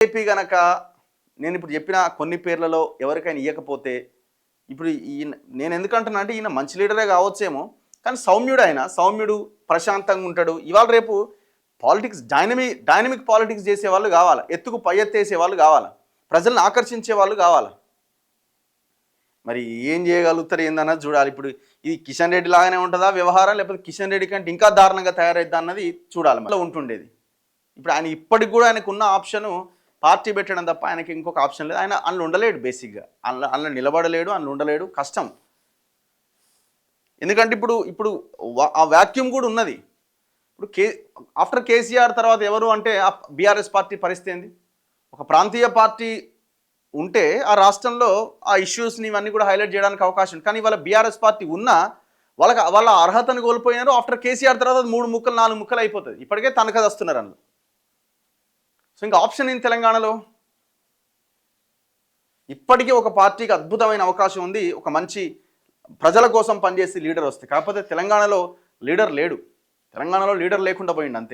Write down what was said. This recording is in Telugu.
ఏపీ గనక నేను ఇప్పుడు చెప్పిన కొన్ని పేర్లలో ఎవరికైనా ఇవ్వకపోతే ఇప్పుడు ఈయన నేను ఎందుకంటున్నా అంటే ఈయన మంచి లీడరే కావచ్చేమో, కానీ సౌమ్యుడు ప్రశాంతంగా ఉంటాడు. ఇవాళ రేపు పాలిటిక్స్ డైనమిక్ పాలిటిక్స్ చేసేవాళ్ళు కావాలి, ఎత్తుకు పై ఎత్తేసే వాళ్ళు కావాలి, ప్రజలను ఆకర్షించే వాళ్ళు కావాలి. మరి ఏం చేయగలుగుతారు ఏందన్నది చూడాలి. ఇప్పుడు ఇది కిషన్ రెడ్డి లాగానే ఉంటుందా వ్యవహారం, లేకపోతే కిషన్ రెడ్డి కంటే ఇంకా దారుణంగా తయారైద్దా అన్నది చూడాలి. మళ్ళీ ఉంటుండేది. ఇప్పుడు ఆయన ఇప్పటికి కూడా ఆయనకున్న ఆప్షను పార్టీ పెట్టడం తప్ప ఆయనకి ఇంకొక ఆప్షన్ లేదు. ఆయన అందులో ఉండలేడు, బేసిక్గా అందులో నిలబడలేడు, అందులో ఉండలేడు, కష్టం. ఎందుకంటే ఇప్పుడు ఆ వాక్యూమ్ కూడా ఉన్నది. ఇప్పుడు ఆఫ్టర్ కేసీఆర్ తర్వాత ఎవరు అంటే బీఆర్ఎస్ పార్టీ పరిస్థితి ఏంది? ఒక ప్రాంతీయ పార్టీ ఉంటే ఆ రాష్ట్రంలో ఆ ఇష్యూస్ని ఇవన్నీ కూడా హైలైట్ చేయడానికి అవకాశం ఉంది. కానీ వాళ్ళ బీఆర్ఎస్ పార్టీ ఉన్నా వాళ్ళ అర్హతను కోల్పోయినారు. ఆఫ్టర్ కేసీఆర్ తర్వాత 3 ముక్కలు 4 ముక్కలు అయిపోతుంది. ఇప్పటికే తనఖా వస్తున్నారు అందులో. సో ఇంకా ఆప్షన్ ఏంటి తెలంగాణలో? ఇప్పటికీ ఒక పార్టీకి అద్భుతమైన అవకాశం ఉంది, ఒక మంచి ప్రజల కోసం పనిచేసే లీడర్ వస్తే. కాకపోతే తెలంగాణలో లీడర్ లేడు. తెలంగాణలో లీడర్ లేకుండా పోయిండు అంతే.